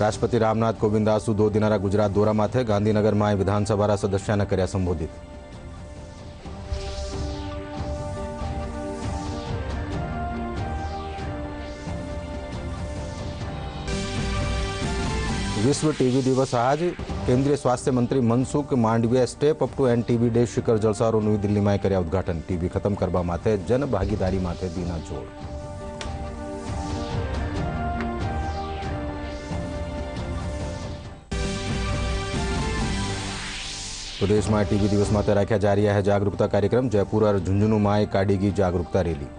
રાષ્ટ્રપતિ રામનાથ કોવિંદ આસુ 2 દિનારા ગુજરાત દોરા માથે ગાંધીનગરમાં વિધાનસભાના સદસ્યોને કર્યા સંબોધિત। विश्व टीबी दिवस आज केंद्रीय स्वास्थ्य मंत्री Mansukh Mandaviya step up to end TB day शिखर जलसारो नवी दिल्ली में कर्या उद्घाटन। टीबी खत्म करवा माटे जन भागीदारी माटे दीना जोड़। प्रदेश में टीबी दिवस माटे राख्या जा रहा है जागरूकता कार्यक्रम। जयपुर और झुंझुनू में काढ़ी जागरूकता रैली।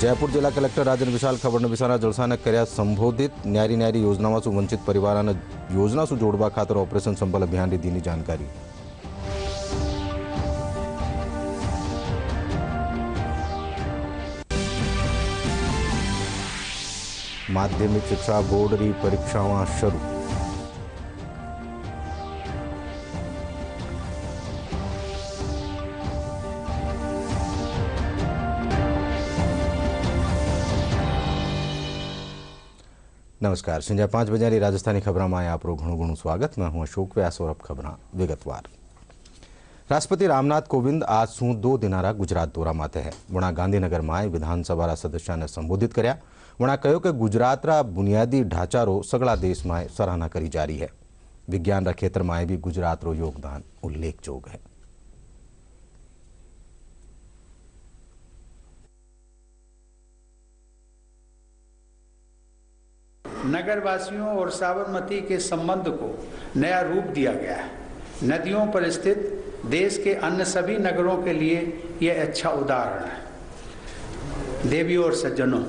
जयपुर जिला कलेक्टर राजन विशाल खबरनबीसाना जलसा ने कर्या संबोधित। न्यारी न्यारी योजनाओं से वंचित परिवार ने योजना से जोड़वा खातर ऑपरेशन संबल अभियान की दीनी जानकारी। माध्यमिक शिक्षा बोर्ड की परीक्षाओं शुरू। नमस्कार। संजा 5 बजे राजस्थानी खबर में आप घणु स्वागत। मैं हूं अशोक व्यास और अब खबर विगतवार। राष्ट्रपति रामनाथ कोविंद आज शू 2 दिनारा गुजरात दौरा माथे है। वणा गांधीनगर में विधानसभा सदस्यों ने संबोधित कर्या। वणा कहो कि गुजरात बुनियादी ढांचारो सगला देश में सराहना करी जा रही है। विज्ञान क्षेत्र में भी गुजरात रो योगदान उल्लेखजोग है। नगरवासियों और साबरमती के संबंध को नया रूप दिया गया है। नदियों पर स्थित देश के अन्य सभी नगरों के लिए यह अच्छा उदाहरण है। देवियों और सज्जनों,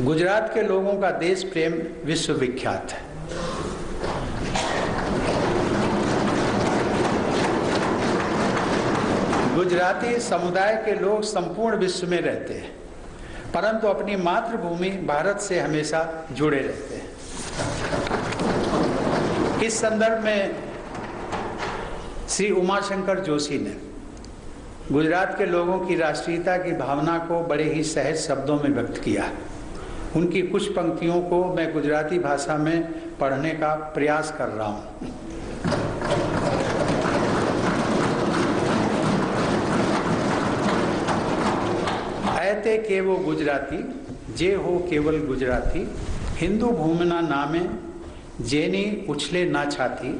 गुजरात के लोगों का देश प्रेम विश्वविख्यात है। गुजराती समुदाय के लोग संपूर्ण विश्व में रहते हैं, परंतु अपनी मातृभूमि भारत से हमेशा जुड़े रहते हैं। इस संदर्भ में श्री उमाशंकर जोशी ने गुजरात के लोगों की राष्ट्रीयता की भावना को बड़े ही सहज शब्दों में व्यक्त किया। उनकी कुछ पंक्तियों को मैं गुजराती भाषा में पढ़ने का प्रयास कर रहा हूँ। ऐते केवो गुजराती जे हो केवल गुजराती, हिंदू भूमिना नामे जेनी उछले ना छाती,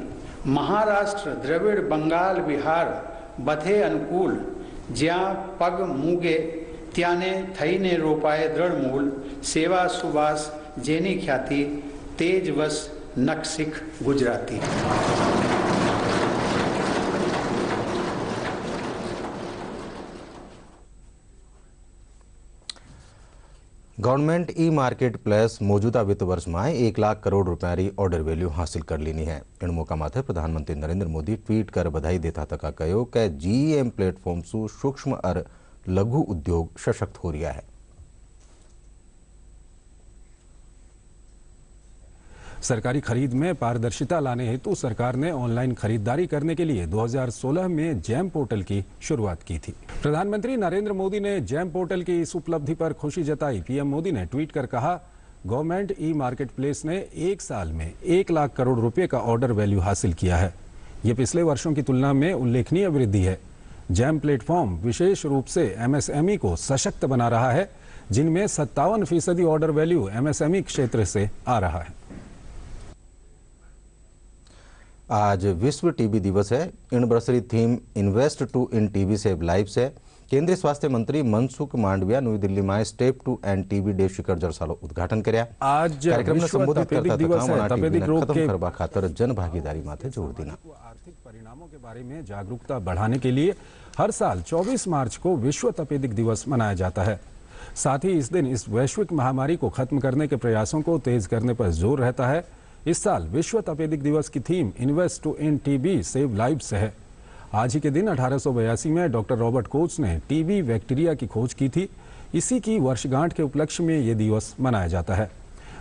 महाराष्ट्र द्रविड़ बंगाल बिहार बधे अनुकूल, ज्या पग मूगे त्याने थईने रोपाए दृढ़ मूल, सेवा सुवास जेनी ख्याति, तेजवश नक्सिख Gujarati. Government e market place मौजूदा वित्त वर्ष में 1 लाख करोड़ रुपया की ऑर्डर वैल्यू हासिल कर लेनी है। इन मौका माथे प्रधानमंत्री नरेंद्र मोदी ट्वीट कर बधाई देता तक कहो कि जीईएम प्लेटफॉर्म से सूक्ष्म और लघु उद्योग सशक्त हो रहा है। सरकारी खरीद में पारदर्शिता लाने हेतु सरकार ने ऑनलाइन खरीदारी करने के लिए 2016 में जैम पोर्टल की शुरुआत की थी। प्रधानमंत्री नरेंद्र मोदी ने जैम पोर्टल की इस उपलब्धि पर खुशी जताई। पीएम मोदी ने ट्वीट कर कहा, गवर्नमेंट ई मार्केट प्लेस ने 1 साल में 1 लाख करोड़ रुपए का ऑर्डर वैल्यू हासिल किया है। ये पिछले वर्षों की तुलना में उल्लेखनीय वृद्धि है। जैम प्लेटफॉर्म विशेष रूप से एमएसएमई को सशक्त बना रहा है, जिनमें 57% ऑर्डर वैल्यू एमएसएमई क्षेत्र से आ रहा है। आज विश्व टीबी दिवस है। इन बरसरी theme invest to in TB save lives है। केंद्रीय स्वास्थ्य मंत्री मनसुख मांडविया नवी दिल्ली में step to end TB day शिखर जलसालो उद्घाटन कर्या। आज कार्यक्रम में संबोधित करता तपेदिक रोग खत्म करवा खातर जन भागीदारी माथे जोर देना। आर्थिक परिणामों के बारे में जागरूकता बढ़ाने के लिए हर साल 24 मार्च को विश्व तपेदिक दिवस मनाया जाता है। साथ ही इस दिन इस वैश्विक महामारी को खत्म करने के प्रयासों को तेज करने पर जोर रहता है। इस साल विश्व तपेदिक दिवस की theme invest to in TB save lives है। आज ही के दिन 1882 में डॉक्टर रॉबर्ट कोच ने टीबी बैक्टीरिया की खोज की थी। इसी की वर्षगांठ के उपलक्ष्य में ये दिवस मनाया जाता है।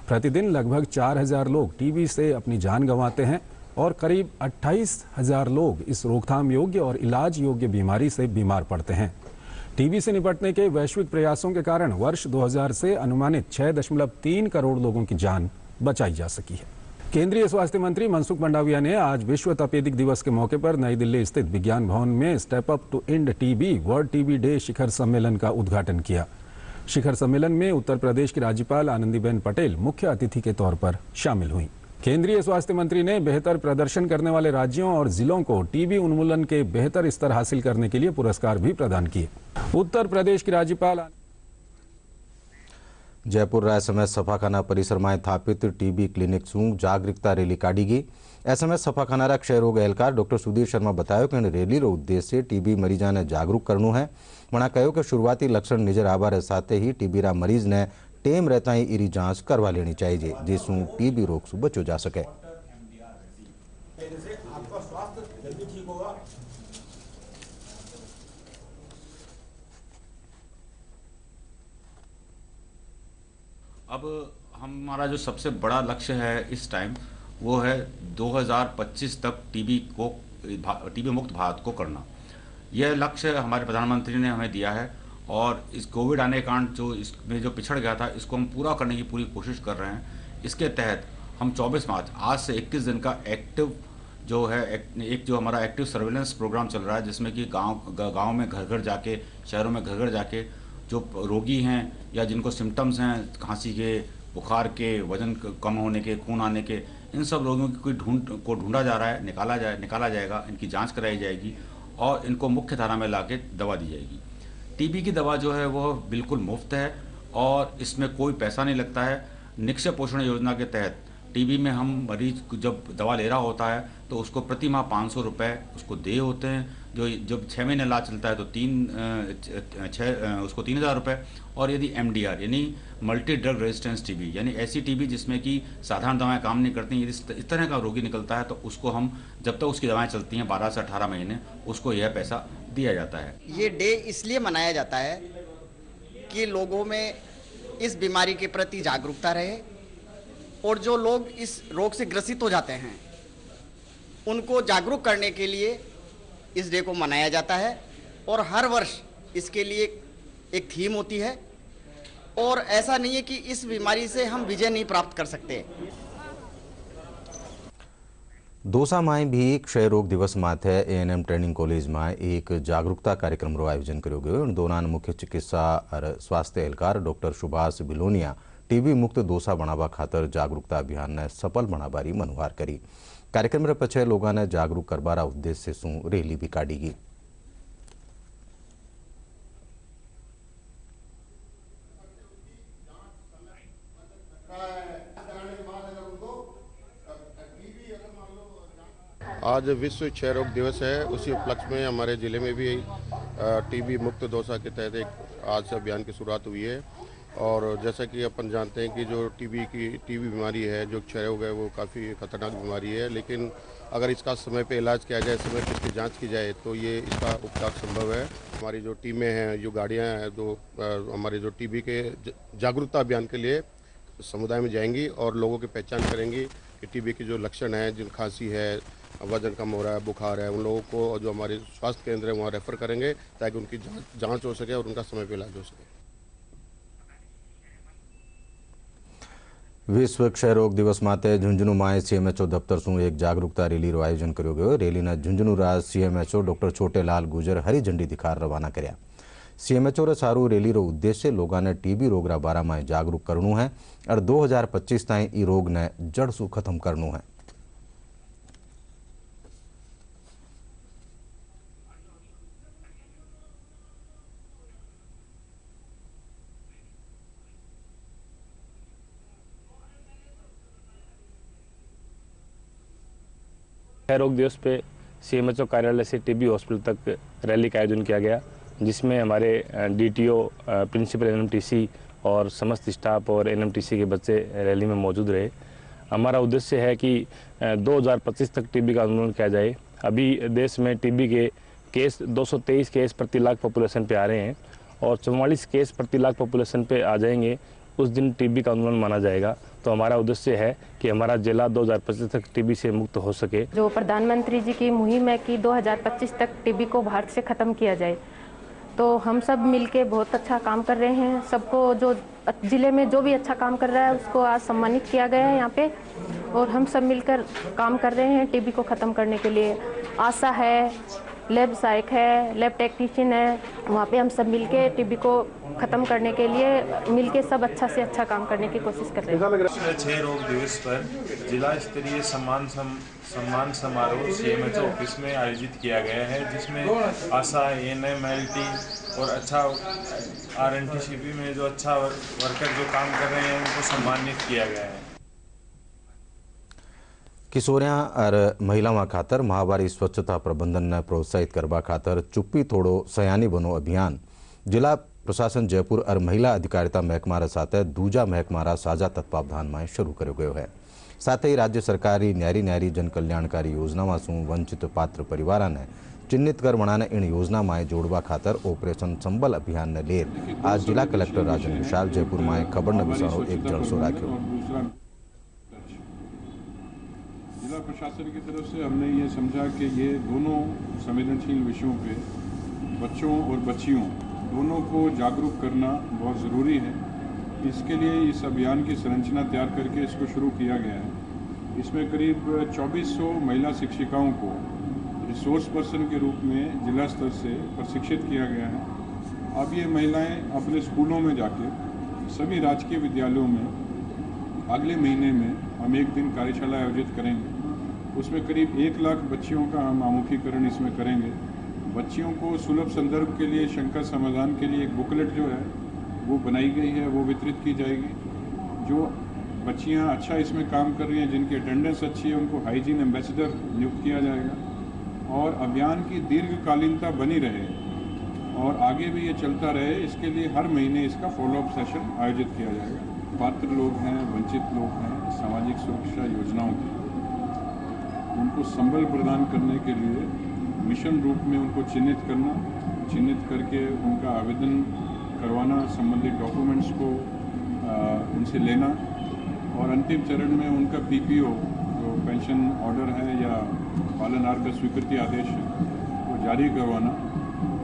प्रतिदिन लगभग 4000 लोग टीबी से अपनी जान गंवाते हैं। और करीब 28,000 लोग इस रोकथाम योग्य और इलाज योग्य बीमारी से बीमार पड़ते हैं। टीबी से निपटने के वैश्विक प्रयासों के कारण वर्ष 2000 से अनुमानित 6.3 करोड़ लोगों की जान बचाई जा सकी है। केंद्रीय स्वास्थ्य मंत्री मनसुख मंडाविया ने आज विश्व तपेदिक दिवस के मौके पर नई दिल्ली स्थित विज्ञान भवन में step up to end TB world TB day शिखर सम्मेलन का उद्घाटन किया। शिखर सम्मेलन में उत्तर प्रदेश की राज्यपाल आनंदीबेन पटेल मुख्य अतिथि के तौर पर शामिल हुई। केंद्रीय स्वास्थ्य मंत्री ने बेहतर प्रदर्शन करने वाले राज्यों और जिलों को टीबी उन्मूलन के बेहतर स्तर हासिल करने के लिए पुरस्कार भी प्रदान किए। उत्तर प्रदेश की राज्यपाल जयपुर रायसमेत सफाखाना परिसर में स्थापित टीबी क्लिनिक सूं जागरूकता रैली काढ़ी गई। एसएमएस सफाखाना क्षय रोग एहलकार डॉक्टर सुधीर शर्मा बताया कि रेली रो उद्देश्य टीबी मरीजा ने जागरूक करनू है। वणा कहो कि शुरुआती लक्षण नजर आवा साथ ही टीबी रा मरीज ने टेम रहता ही इरी जांच करवा लेनी चाहिए जिसू टीबी रोग से बचो जा सके। अब हमारा जो सबसे बड़ा लक्ष्य है इस टाइम वो है 2025 तक टीबी मुक्त भारत को करना। यह लक्ष्य हमारे प्रधानमंत्री ने हमें दिया है और इस कोविड आने के कारण जो इसमें जो पिछड़ गया था इसको हम पूरा करने की पूरी कोशिश कर रहे हैं। इसके तहत हम 24 मार्च आज से 21 दिन का एक्टिव जो है एक जो हमारा एक्टिव सर्वेलेंस प्रोग्राम चल रहा है जिसमें कि गाँव में घर घर जाके, शहरों में घर घर जाके जो रोगी हैं या जिनको सिम्टम्स हैं खांसी के, बुखार के, वजन कम होने के, खून आने के, इन सब रोगियों को ढूंढा जा रहा है, निकाला जाएगा, इनकी जांच कराई जाएगी और इनको मुख्य धारा में लाके दवा दी जाएगी। टीबी की दवा जो है वो बिल्कुल मुफ्त है और इसमें कोई पैसा नहीं लगता है। निक्षय पोषण योजना के तहत टीबी में हम मरीज जब दवा ले रहा होता है तो उसको प्रति माह 500 रुपये उसको दे होते हैं। जो जब 6 महीने इलाज चलता है तो उसको 3,000 रुपये। और यदि MDR यानी मल्टी ड्रग रेजिस्टेंस टीबी यानी ऐसी टीबी जिसमें कि साधारण दवाएं काम नहीं करती, यदि इस तरह का रोगी निकलता है तो उसको हम जब तक उसकी दवाएं चलती हैं 12 से 18 महीने उसको यह पैसा दिया जाता है। ये डे इसलिए मनाया जाता है कि लोगों में इस बीमारी के प्रति जागरूकता रहे और जो लोग इस रोग से ग्रसित हो जाते हैं उनको जागरूक करने के लिए इस डे को मनाया जाता है। और हर वर्ष इसके लिए एक थीम होती है और ऐसा नहीं है कि इस बीमारी से हम विजय नहीं प्राप्त कर सकते। दोसा में भी क्षय रोग दिवस माथे ANM ट्रेनिंग कॉलेज में एक जागरूकता कार्यक्रम रो आयोजन किया गयो। दौरान मुख्य चिकित्सा और स्वास्थ्य एहलकार डॉक्टर सुभाष बिलोनिया टीबी मुक्त दोसा बनावा खातर जागरूकता अभियान ने सफल बनावारी मनुहार करी। कार्यक्रम रे पछे लोगों ने जागरूक करवारा उद्देश्य से रैली भी काढ़ी गई। आज विश्व क्षय रोग दिवस है, उसी उपलक्ष्य में हमारे ज़िले में भी टीबी मुक्त दोसा के तहत एक आज से अभियान की शुरुआत हुई है। और जैसा कि अपन जानते हैं कि जो टीबी बीमारी है, जो क्षय रोग है, वो काफ़ी खतरनाक बीमारी है, लेकिन अगर इसका समय पे इलाज किया जाए, समय पे इसकी जांच की जाए तो ये इसका उपचार संभव है। हमारी जो टीमें हैं, जो गाड़ियां हैं, जो हमारे जो टीबी के जागरूकता अभियान के लिए समुदाय में जाएंगी और लोगों की पहचान करेंगी कि टीबी के जो लक्षण हैं, जिन खांसी है, वजन कम हो रहा है, बुखार है, उन लोगों को जो हमारे स्वास्थ्य केंद्र है वहाँ रेफर करेंगे ताकि उनकी जांच हो सके और उनका समय पे इलाज हो सके। विश्व क्षय रोग दिवस माते झुंझुनू में CMHO दफ्तर से एक जागरूकता रैली रो आयोजन किया गयो। रैली ने झुंझुनू राज CMHO डॉक्टर छोटेलाल गुजर हरी झंडी दिखार रवाना कर्या। CMHO रे सारू रैली रो उद्देश्य लोगों ने टीबी रोग रा बारा में जागरूक करनू है और 2025 ताई ई रोग ने जड़ सु खत्म करनू है। क्षय रोग दिवस पे CMHO कार्यालय से टीबी हॉस्पिटल तक रैली का आयोजन किया गया, जिसमें हमारे DTO, प्रिंसिपल NMTC और समस्त स्टाफ और NMTC के बच्चे रैली में मौजूद रहे। हमारा उद्देश्य है कि 2025 तक टीबी का उन्मूलन किया जाए। अभी देश में टीबी के केस 223 केस प्रति लाख पॉपुलेशन पे आ रहे हैं और 44 केस प्रति लाख पॉपुलेशन पे आ जाएंगे उस दिन टीबी का उन्मूलन माना जाएगा। तो हमारा उद्देश्य है कि हमारा जिला 2025 तक टीबी से मुक्त हो सके। जो प्रधानमंत्री जी की मुहिम है कि 2025 तक टीबी को भारत से ख़त्म किया जाए, तो हम सब मिलके बहुत अच्छा काम कर रहे हैं। सबको जो जिले में जो भी अच्छा काम कर रहा है उसको आज सम्मानित किया गया है यहाँ पे, और हम सब मिलकर काम कर रहे हैं टीबी को ख़त्म करने के लिए। आशा है, लैब सहायक है, लैब टेक्नीशियन है, वहाँ पे हम सब मिलके टीबी को ख़त्म करने के लिए मिलके सब अच्छा से अच्छा काम करने की कोशिश कर रहे हैं। 6 रोग दिवस पर जिला स्तरीय सम्मान समारोह CMHO ऑफिस में आयोजित किया गया है, जिसमें आशा, ANM, LT और अच्छा RNT में जो अच्छा वर्कर जो काम कर रहे हैं उनको सम्मानित किया गया है। किशोरियां और महिलाओं खातर महावारी स्वच्छता प्रबंधन ने प्रोत्साहित करवा खातर चुप्पी तोड़ो सयानी बनो अभियान जिला प्रशासन जयपुर और महिला अधिकारिता महकमारा साथ दूजा महकमारा साझा तत्वावधान में शुरू करो गयो है। साथ ही राज्य सरकारी न्यारी न्यारी जन कल्याणकारी योजनाओं शू वंचित पात्र परिवार ने चिन्हित कर वणाने इन योजना में जोड़वा खातर ऑपरेशन संबल अभियान ने लेर आज जिला कलेक्टर राजन विशाल जयपुर में खबर न विसाणो एक जलसो राख्यो। जिला प्रशासन की तरफ से हमने ये समझा कि ये दोनों संवेदनशील विषयों पे बच्चों और बच्चियों दोनों को जागरूक करना बहुत ज़रूरी है। इसके लिए इस अभियान की संरचना तैयार करके इसको शुरू किया गया है। इसमें करीब 2400 महिला शिक्षिकाओं को रिसोर्स पर्सन के रूप में जिला स्तर से प्रशिक्षित किया गया है। अब ये महिलाएं अपने स्कूलों में जाके सभी राजकीय विद्यालयों में अगले महीने में हम एक दिन कार्यशाला आयोजित करेंगे। उसमें करीब 1 लाख बच्चियों का हम आमुखीकरण इसमें करेंगे। बच्चियों को सुलभ संदर्भ के लिए, शंका समाधान के लिए एक बुकलेट जो है वो बनाई गई है, वो वितरित की जाएगी। जो बच्चियां अच्छा इसमें काम कर रही हैं, जिनकी अटेंडेंस अच्छी है, उनको हाइजीन एम्बेसडर नियुक्त किया जाएगा। और अभियान की दीर्घकालीनता बनी रहे और आगे भी ये चलता रहे, इसके लिए हर महीने इसका फॉलोअप सेशन आयोजित किया जाएगा। पात्र लोग हैं, वंचित लोग हैं, सामाजिक सुरक्षा योजनाओं की उनको संबल प्रदान करने के लिए मिशन रूप में उनको चिन्हित करना, चिन्हित करके उनका आवेदन करवाना, संबंधित डॉक्यूमेंट्स को उनसे लेना और अंतिम चरण में उनका PPO जो पेंशन ऑर्डर है या पालनहार का स्वीकृति आदेश है वो जारी करवाना।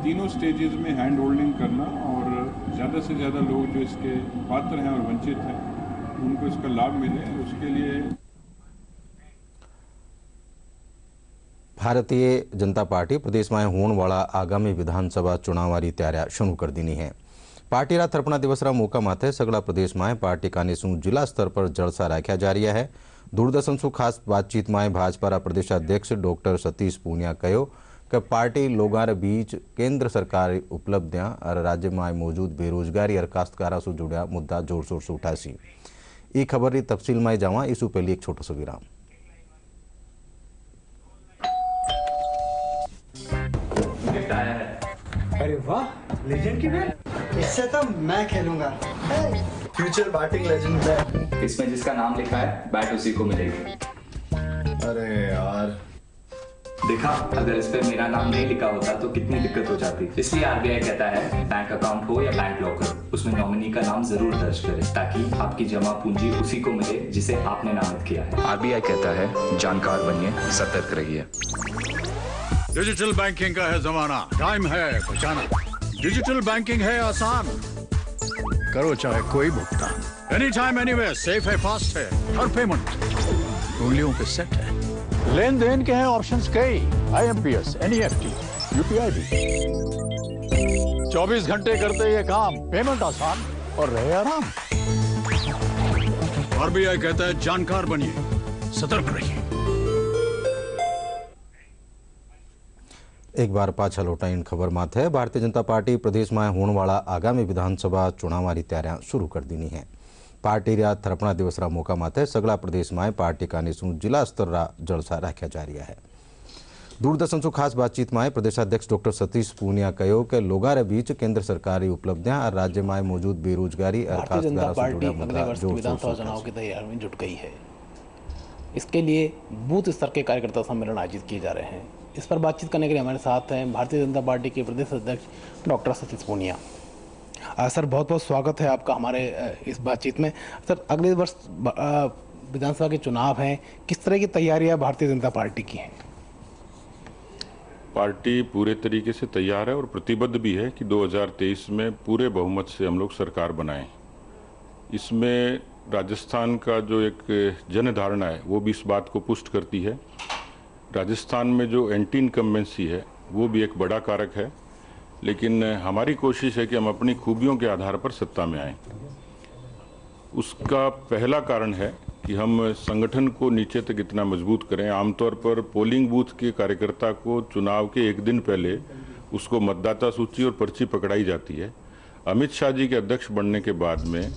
तीनों स्टेजेस में हैंड होल्डिंग करना और ज़्यादा से ज़्यादा लोग जो इसके पात्र हैं और वंचित हैं उनको इसका लाभ मिले, उसके लिए भारतीय जनता पार्टी प्रदेश में होने वाला आगामी विधानसभा चुनावारी तैयारियां शुरू कर दी है। पार्टी रा थरपना दिवसरा मौका माथे सगला प्रदेश में पार्टी काने शू जिला स्तर पर जलसा राख्या जा रहा है। दूरदर्शन शू खास बातचीत में भाजपा प्रदेशाध्यक्ष डॉक्टर सतीश पूनिया कहो कि पार्टी लोगों के बीच केंद्र सरकारी उपलब्धियां और राज्य में मौजूद बेरोजगारी और काश्तकारों से जुड़ा मुद्दा जोर शोर से उठासी। ये खबर की तफसील में जावा इसू पहले एक छोटो सो विराम। अरे वाह, लेजेंड की बैट, इससे तो मैं खेलूंगा। Future batting legend bat. इसमें जिसका नाम लिखा है बैट उसी को मिलेगी। अरे यार, देखा, अगर इस पे मेरा नाम नहीं लिखा होता तो कितनी दिक्कत हो जाती। इसलिए RBI कहता है बैंक अकाउंट हो या बैंक लॉकर, उसमें नॉमिनी का नाम जरूर दर्ज करें ताकि आपकी जमा पूंजी उसी को मिले जिसे आपने नामित किया है। RBI कहता है जानकार बनिए, सतर्क रहिए। डिजिटल बैंकिंग का है जमाना, टाइम है बचाना। डिजिटल बैंकिंग है आसान, करो चाहे कोई भुगतान, एनी टाइम एनीवेयर, सेफ है, फास्ट है, हर पेमेंट उंगलियों पे सेट है। लेन देन के हैं ऑप्शंस कई, IMPS, NEFT, UPI भी। 24 घंटे करते ये काम, पेमेंट आसान और रहे आराम। RBI कहता है जानकार बनिए, सतर्क रहिए। एक बार पाछा लौटा इन खबर माथे भारतीय जनता पार्टी प्रदेश में होने वाला आगामी विधानसभा चुनावारी तैयारियां शुरू कर दी है। पार्टी रा थरपना दिवसरा मौका माथे सगला प्रदेश में पार्टी का निशु जिला स्तर रा जलसा राख्या जा रहा है। दूरदर्शन से खास बातचीत में प्रदेशाध्यक्ष डॉक्टर सतीश पूनिया कहो कि लोगों के बीच केंद्र सरकारी उपलब्धियां और राज्य में मौजूद बेरोजगारी और जनता पार्टी अगले वर्ष विधानसभा चुनाव की तैयारी में जुट गई है। इसके लिए बूथ स्तर के कार्यकर्ता सम्मेलन आयोजित किए जा रहे हैं। इस पर बातचीत करने के लिए हमारे साथ हैं भारतीय जनता पार्टी के प्रदेश अध्यक्ष डॉक्टर सतीश पूनिया। सर बहुत बहुत स्वागत है आपका हमारे इस बातचीत में। सर अगले वर्ष विधानसभा के चुनाव हैं, किस तरह की तैयारियां भारतीय जनता पार्टी की हैं? पार्टी पूरे तरीके से तैयार है और प्रतिबद्ध भी है कि 2023 में पूरे बहुमत से हम लोग सरकार बनाएं। इसमें राजस्थान का जो एक जनधारणा है वो भी इस बात को पुष्ट करती है। राजस्थान में जो एंटी इनकम्बेंसी है वो भी एक बड़ा कारक है, लेकिन हमारी कोशिश है कि हम अपनी खूबियों के आधार पर सत्ता में आएं। उसका पहला कारण है कि हम संगठन को नीचे तक इतना मजबूत करें। आमतौर पर पोलिंग बूथ के कार्यकर्ता को चुनाव के एक दिन पहले उसको मतदाता सूची और पर्ची पकड़ाई जाती है। अमित शाह जी के अध्यक्ष बनने के बाद में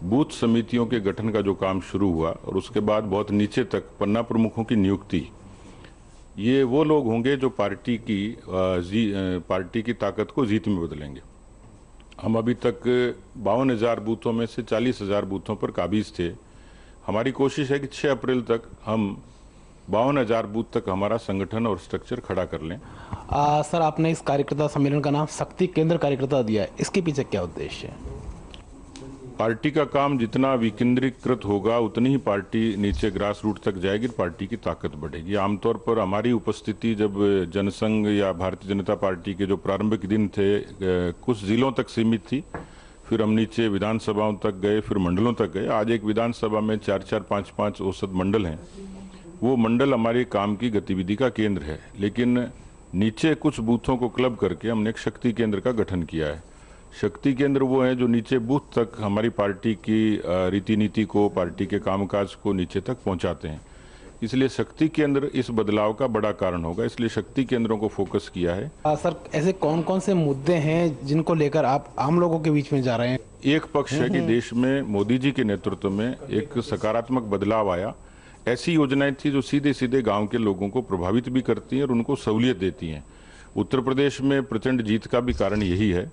बूथ समितियों के गठन का जो काम शुरू हुआ और उसके बाद बहुत नीचे तक पन्ना प्रमुखों की नियुक्ति, ये वो लोग होंगे जो पार्टी की ताकत को जीत में बदलेंगे। हम अभी तक 52,000 बूथों में से 40,000 बूथों पर काबिज थे। हमारी कोशिश है कि 6 अप्रैल तक हम 52,000 बूथ तक हमारा संगठन और स्ट्रक्चर खड़ा कर लें। सर आपने इस कार्यकर्ता सम्मेलन का नाम शक्ति केंद्र कार्यकर्ता दिया है, इसके पीछे क्या उद्देश्य है? पार्टी का काम जितना विकेंद्रीकृत होगा उतनी ही पार्टी नीचे ग्रास रूट तक जाएगी, पार्टी की ताकत बढ़ेगी। आमतौर पर हमारी उपस्थिति जब जनसंघ या भारतीय जनता पार्टी के जो प्रारंभिक दिन थे कुछ जिलों तक सीमित थी, फिर हम नीचे विधानसभाओं तक गए, फिर मंडलों तक गए। आज एक विधानसभा में 4-4, 5-5 औसत मंडल हैं। वो मंडल हमारे काम की गतिविधि का केंद्र है, लेकिन नीचे कुछ बूथों को क्लब करके हमने एक शक्ति केंद्र का गठन किया है। शक्ति केंद्र वो हैं जो नीचे बूथ तक हमारी पार्टी की रीति नीति को, पार्टी के कामकाज को नीचे तक पहुंचाते हैं। इसलिए शक्ति केंद्र इस बदलाव का बड़ा कारण होगा, इसलिए शक्ति केंद्रों को फोकस किया है। सर ऐसे कौन कौन से मुद्दे हैं जिनको लेकर आप आम लोगों के बीच में जा रहे हैं? एक पक्ष है कि देश में मोदी जी के नेतृत्व में एक सकारात्मक बदलाव आया। ऐसी योजनाएं थी जो सीधे सीधे गांव के लोगों को प्रभावित भी करती हैं और उनको सहूलियत देती हैं। उत्तर प्रदेश में प्रचंड जीत का भी कारण यही है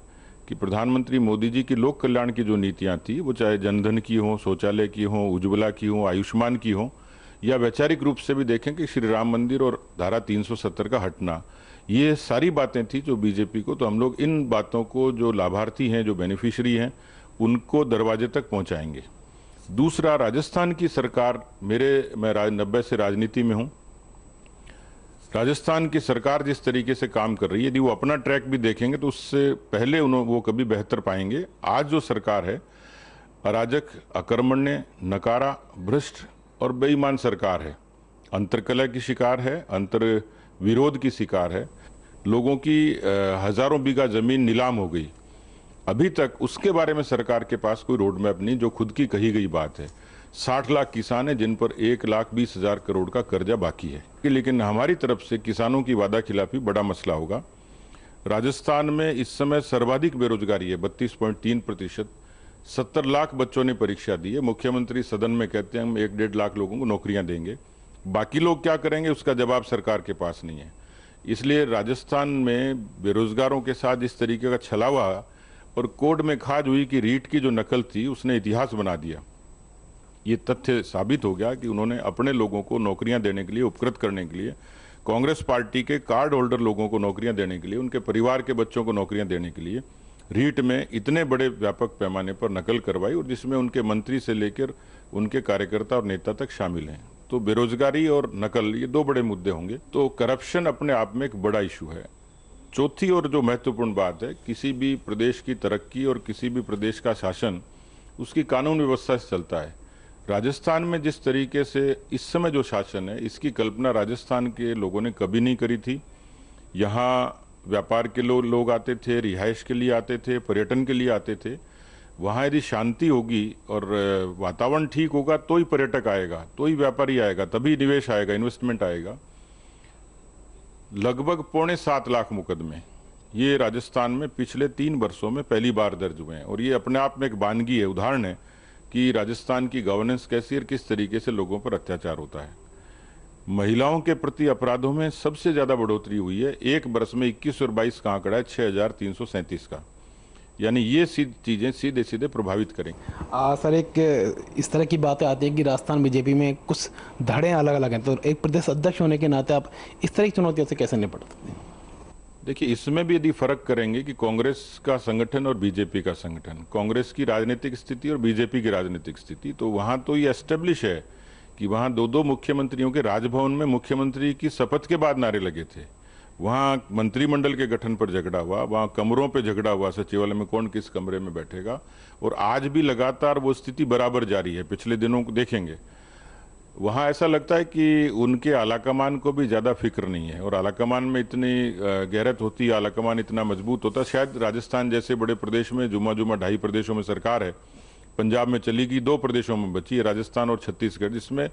कि प्रधानमंत्री मोदी जी की लोक कल्याण की जो नीतियां थी, वो चाहे जनधन की हो, शौचालय की हो, उज्ज्वला की हो, आयुष्मान की हो, या वैचारिक रूप से भी देखें कि श्री राम मंदिर और धारा 370 का हटना, ये सारी बातें थी जो बीजेपी को, तो हम लोग इन बातों को जो लाभार्थी हैं, जो बेनिफिशियरी हैं, उनको दरवाजे तक पहुंचाएंगे। दूसरा, राजस्थान की सरकार, मैं 90 से राजनीति में हूं। राजस्थान की सरकार जिस तरीके से काम कर रही है, यदि वो अपना ट्रैक भी देखेंगे तो उससे पहले वो कभी बेहतर पाएंगे। आज जो सरकार है अराजक, अकर्मण्य, नकारा, भ्रष्ट और बेईमान सरकार है। अंतरकलह की शिकार है, अंतर विरोध की शिकार है। लोगों की हजारों बीघा जमीन नीलाम हो गई। अभी तक उसके बारे में सरकार के पास कोई रोड मैप नहीं, जो खुद की कही गई बात है। 60 लाख किसान हैं जिन पर 1,20,000 करोड़ का कर्जा बाकी है। लेकिन हमारी तरफ से किसानों की वादा खिलाफी बड़ा मसला होगा। राजस्थान में इस समय सर्वाधिक बेरोजगारी है, 32.3%। 70 लाख बच्चों ने परीक्षा दी है। मुख्यमंत्री सदन में कहते हैं हम 1-1.5 लाख लोगों को नौकरियां देंगे, बाकी लोग क्या करेंगे उसका जवाब सरकार के पास नहीं है। इसलिए राजस्थान में बेरोजगारों के साथ इस तरीके का छलावा और कोर्ट में खाज हुई कि रीट की जो नकल थी उसने इतिहास बना दिया। ये तथ्य साबित हो गया कि उन्होंने अपने लोगों को नौकरियां देने के लिए, उपकृत करने के लिए, कांग्रेस पार्टी के कार्ड होल्डर लोगों को नौकरियां देने के लिए, उनके परिवार के बच्चों को नौकरियां देने के लिए रीट में इतने बड़े व्यापक पैमाने पर नकल करवाई, और जिसमें उनके मंत्री से लेकर उनके कार्यकर्ता और नेता तक शामिल हैं। तो बेरोजगारी और नकल, ये 2 बड़े मुद्दे होंगे। तो करप्शन अपने आप में एक बड़ा इशू है। चौथी और जो महत्वपूर्ण बात है, किसी भी प्रदेश की तरक्की और किसी भी प्रदेश का शासन उसकी कानून व्यवस्था से चलता है। राजस्थान में जिस तरीके से इस समय जो शासन है, इसकी कल्पना राजस्थान के लोगों ने कभी नहीं करी थी। यहाँ व्यापार के लोग आते थे, रिहाइश के लिए आते थे, पर्यटन के लिए आते थे। वहाँ यदि शांति होगी और वातावरण ठीक होगा तो ही पर्यटक आएगा, तो ही व्यापारी आएगा, तभी निवेश आएगा, इन्वेस्टमेंट आएगा। लगभग 7.25 लाख मुकदमे ये राजस्थान में पिछले 3 वर्षों में पहली बार दर्ज हुए हैं, और ये अपने आप में एक वानगी है, उदाहरण है कि राजस्थान की गवर्नेंस कैसी है और किस तरीके से लोगों पर अत्याचार होता है। महिलाओं के प्रति अपराधों में सबसे ज्यादा बढ़ोतरी हुई है। एक वर्ष में 21 और 22 का आंकड़ा है 6,337 का, यानी ये चीजें सीधे सीधे प्रभावित करेंगी। सर एक इस तरह की बातें आती हैं कि राजस्थान बीजेपी में कुछ धड़े अलग अलग हैं, तो एक प्रदेश अध्यक्ष होने के नाते आप इस तरह की चुनौतियों से कैसे निपटते हैं? देखिए, इसमें भी यदि फर्क करेंगे कि कांग्रेस का संगठन और बीजेपी का संगठन, कांग्रेस की राजनीतिक स्थिति और बीजेपी की राजनीतिक स्थिति, तो वहां तो ये एस्टेब्लिश है कि वहां दो मुख्यमंत्रियों के राजभवन में मुख्यमंत्री की शपथ के बाद नारे लगे थे। वहां मंत्रिमंडल के गठन पर झगड़ा हुआ, वहां कमरों पे झगड़ा हुआ, सचिवालय में कौन किस कमरे में बैठेगा, और आज भी लगातार वो स्थिति बराबर जारी है। पिछले दिनों को देखेंगे, वहाँ ऐसा लगता है कि उनके आलाकमान को भी ज़्यादा फिक्र नहीं है, और आलाकमान में इतनी गहरत होती है, आलाकमान इतना मजबूत होता। शायद राजस्थान जैसे बड़े प्रदेश में जुमा 2.5 प्रदेशों में सरकार है, पंजाब में चली गई, 2 प्रदेशों में बची है, राजस्थान और छत्तीसगढ़, जिसमें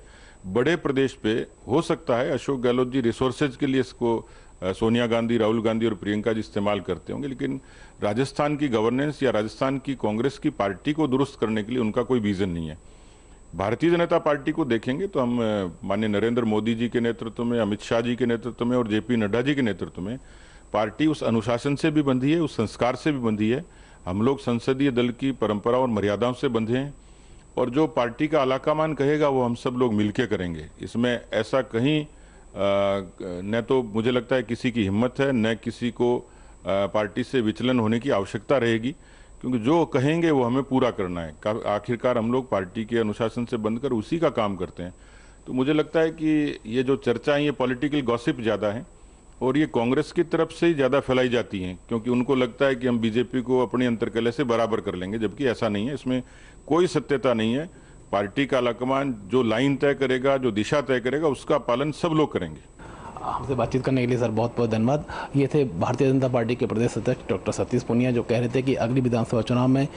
बड़े प्रदेश पे हो सकता है अशोक गहलोत जी रिसोर्सेज के लिए इसको सोनिया गांधी, राहुल गांधी और प्रियंका जी इस्तेमाल करते होंगे, लेकिन राजस्थान की गवर्नेंस या राजस्थान की कांग्रेस की पार्टी को दुरुस्त करने के लिए उनका कोई विजन नहीं है। भारतीय जनता पार्टी को देखेंगे तो हम माननीय नरेंद्र मोदी जी के नेतृत्व में, अमित शाह जी के नेतृत्व में और जेपी नड्डा जी के नेतृत्व में पार्टी उस अनुशासन से भी बंधी है, उस संस्कार से भी बंधी है। हम लोग संसदीय दल की परंपरा और मर्यादाओं से बंधे हैं, और जो पार्टी का आलाकमान कहेगा वो हम सब लोग मिलकर करेंगे। इसमें ऐसा कहीं न तो मुझे लगता है किसी की हिम्मत है, न किसी को पार्टी से विचलन होने की आवश्यकता रहेगी, क्योंकि जो कहेंगे वो हमें पूरा करना है। आखिरकार हम लोग पार्टी के अनुशासन से बंधकर उसी का काम करते हैं। तो मुझे लगता है कि ये जो चर्चा है ये पॉलिटिकल गॉसिप ज़्यादा है, और ये कांग्रेस की तरफ से ही ज़्यादा फैलाई जाती हैं, क्योंकि उनको लगता है कि हम बीजेपी को अपनी अंतर्कलह से बराबर कर लेंगे, जबकि ऐसा नहीं है। इसमें कोई सत्यता नहीं है। पार्टी का आलाकमान जो लाइन तय करेगा, जो दिशा तय करेगा, उसका पालन सब लोग करेंगे। हमसे बातचीत करने के लिए सर बहुत बहुत धन्यवाद। ये थे भारतीय जनता पार्टी के प्रदेश अध्यक्ष डॉक्टर सतीश पूनिया, जो कह रहे थे कि अगली विधानसभा चुनाव में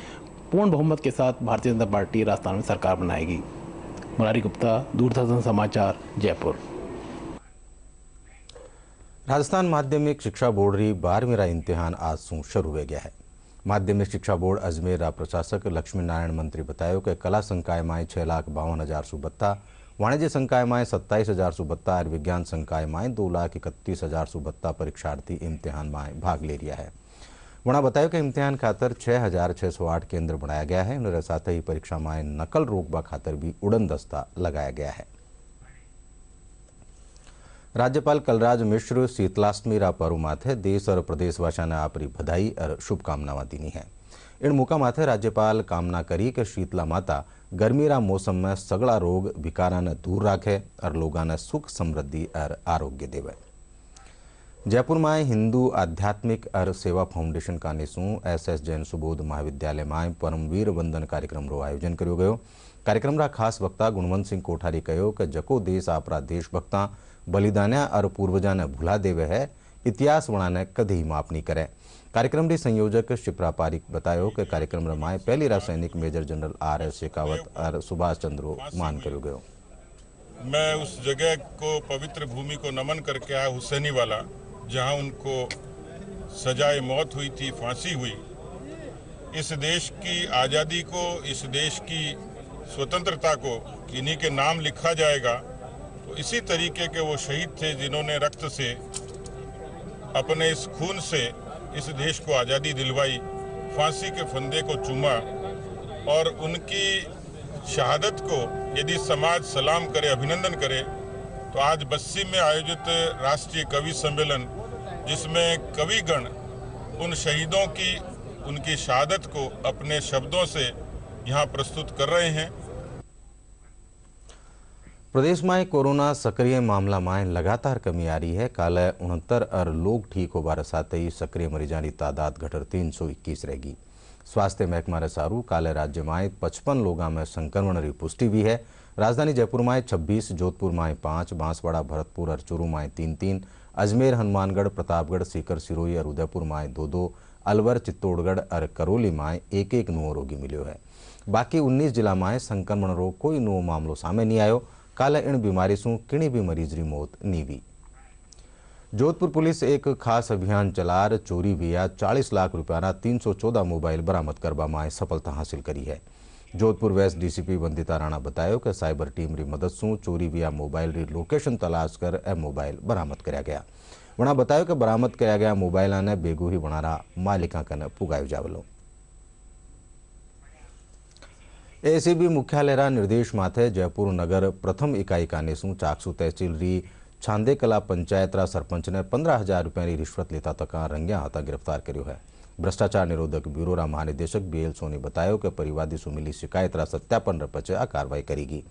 पूर्ण बहुमत के साथ भारतीय जनता पार्टी राजस्थान में सरकार बनाएगी। मुरारी गुप्ता, दूरदर्शन समाचार, जयपुर। राजस्थान माध्यमिक शिक्षा बोर्ड री 12वीं रा इम्तिहान आज से शुरू हो गया है। माध्यमिक शिक्षा बोर्ड अजमेर रा प्रशासक लक्ष्मी नारायण मंत्री बतायो कि कला संकाय में 6,52,000 सुबत्ता, वाणिज्य संकाय में 27,000 सुबत्ता और विज्ञान संकाय में 2,31,000 सुबत्ता परीक्षार्थी इम्तिहान में भाग ले रहा है। वहाँ बताया कि इम्तिहान खातर 6,608 केंद्र बनाया गया है। उनके साथ ही परीक्षा में नकल रोकवा खातर भी उड़न दस्ता लगाया गया है। राज्यपाल कलराज मिश्र शीतलाष्टमी रा पर्व माथे देश और प्रदेशवासियों ने आपरी बधाई और शुभकामनाएं दीनी है। इन मौका माथे राज्यपाल कामना करी कि शीतला माता गर्मी रा मौसम में सगड़ा रोग विकारा ने दूर रखे और लोगों ने सुख समृद्धि और आरोग्य देवे। जयपुर में हिंदू आध्यात्मिक और सेवा फाउंडेशन का निशु SS जैन सुबोध महाविद्यालय में परमवीर वंदन कार्यक्रम रो आयोजन करो गयो। कार्यक्रम रा खास वक्ता गुणवंत सिंह कोठारी कहो कि जको देश आपरा देशभक्ता बलिदान्या और पूर्वजा ने भुला देवे है, इतिहास वणा ने कभी माफ नहीं करे। कार्यक्रम के संयोजक शिप्रा पारिक बतायो कि कार्यक्रम में पहली रा सैनिक मेजर जनरल RS शेखावत और सुभाष चंद्र मान करो गयो। मैं उस जगह को, पवित्र भूमि को नमन करके आया, हुसैनी वाला, जहां उनको सजाए मौत हुई थी, फांसी हुई। इस देश की आज़ादी को, इस देश की स्वतंत्रता को किन्हीं के नाम लिखा जाएगा। तो इसी तरीके के वो शहीद थे जिन्होंने रक्त से, अपने इस खून से इस देश को आज़ादी दिलवाई, फांसी के फंदे को चूमा, और उनकी शहादत को यदि समाज सलाम करे, अभिनंदन करे, तो आज बस्सी में आयोजित राष्ट्रीय कवि सम्मेलन, जिसमें कविगण उन शहीदों की, उनकी शहादत को अपने शब्दों से यहाँ प्रस्तुत कर रहे हैं। प्रदेश में कोरोना सक्रिय मामला में लगातार कमी आ रही है। कल 69 और लोग ठीक होने साथ ही सक्रिय मरीजों की तादाद घटर 321 रहेगी। स्वास्थ्य महकमा रे सारू काले राज्य में 55 लोगों में संक्रमण की पुष्टि हुई है। राजधानी जयपुर में 26, जोधपुर में 5, बांसवाड़ा, भरतपुर और चूरू में 3-3, अजमेर, हनुमानगढ़, प्रतापगढ़, सीकर, सिरोही और उदयपुर में 2-2, अलवर, चित्तौड़गढ़ और करौली में 1-1 नवो रोगी मिलो है। बाकी 19 जिला में संक्रमण रो कोई नवो मामलो सामने नहीं आयो। काले इन बीमारी से किणी भी मरीज की मौत नहीं हुई। जोधपुर पुलिस एक खास अभियान चलार चोरी विया 40 लाख रुपया 314 मोबाइल बरामद करवा में सफलता हासिल करी है। जोधपुर वेस्ट DCP वंदिता राणा बतायो कि साइबर टीम की मदद से चोरी विया मोबाइल की लोकेशन तलाश कर मोबाइल बरामद कराया गया। वणा बतायो कि बरामद कराया गया मोबाइल ने बेगू ही वणारा मालिका कने पुगायो जावलो। ACB मुख्यालय रा निर्देश माथे जयपुर नगर प्रथम इकाई का निशु चाकसू तहसील री छांदे कला पंचायत सरपंच ने 15,000 रुपया की रिश्वत लेता तक रंग्या हाथा गिरफ्तार कर्यो है। भ्रष्टाचार निरोधक ब्यूरो महानिदेशक BL सोनी बताया कि परिवादी से मिली शिकायत सत्यापन पछे आ कार्रवाई करेगी।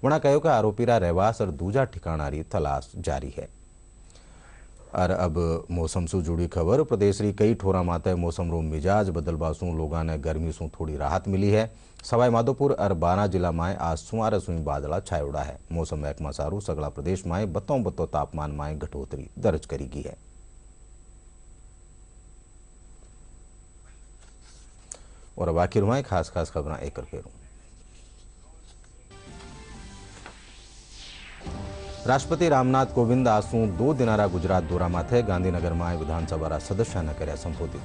वणा कहो कि आरोपी रहवास और दूजा ठिकाना री तलाश जारी है। और अब मौसम से जुड़ी खबर। प्रदेश री कई ठोरा माते मौसम रो मिजाज बदलवा सु लोगों ने गर्मी से थोड़ी राहत मिली है। सवाई माधोपुर और बारा जिला में आज सुमारे सुई बादला छायोड़ा है। मौसम महकमा सारू सगला प्रदेश में बत्तो तापमान में घटोतरी दर्ज करी गई है। और अब आखिर में खास खबर एक फेरू। राष्ट्रपति रामनाथ कोविंद आसू 2 दिनारा गुजरात दौरा माथे गांधीनगर में विधानसभा सदस्य ने कर्या संबोधित।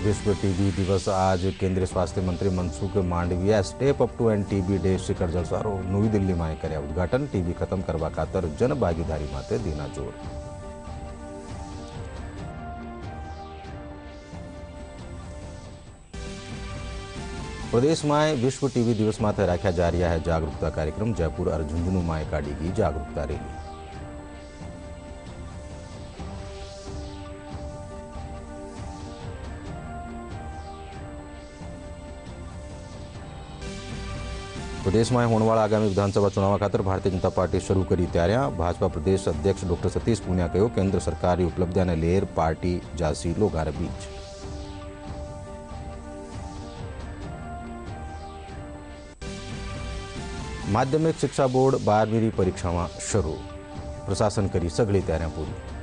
विश्व टीबी दिवस आज केंद्रीय स्वास्थ्य मंत्री Mansukh Mandaviya step up to end TB day शिखर जलसारो नवी दिल्ली में कर्या उद्घाटन। टीबी खत्म करवा खातर जन भागीदारी माटे दीना जोर। प्रदेश में विश्व टीबी दिवस माथे राख्या जा रहा है जागरूकता कार्यक्रम। जयपुर और झुंझुनू में काढ़ी गई जागरूकता रैली। प्रदेश में होने वाला आगामी विधानसभा चुनाव खातर भारतीय जनता पार्टी शुरू करी तैयारियां। भाजपा प्रदेश अध्यक्ष डॉक्टर सतीश पूनिया कहो केंद्र सरकार की उपलब्धियां ने लेर पार्टी जासी लोगां बीच। माध्यमिक शिक्षा बोर्ड 12वीं परीक्षा में शुरू। प्रशासन करी सगली तैयारियां पूरी।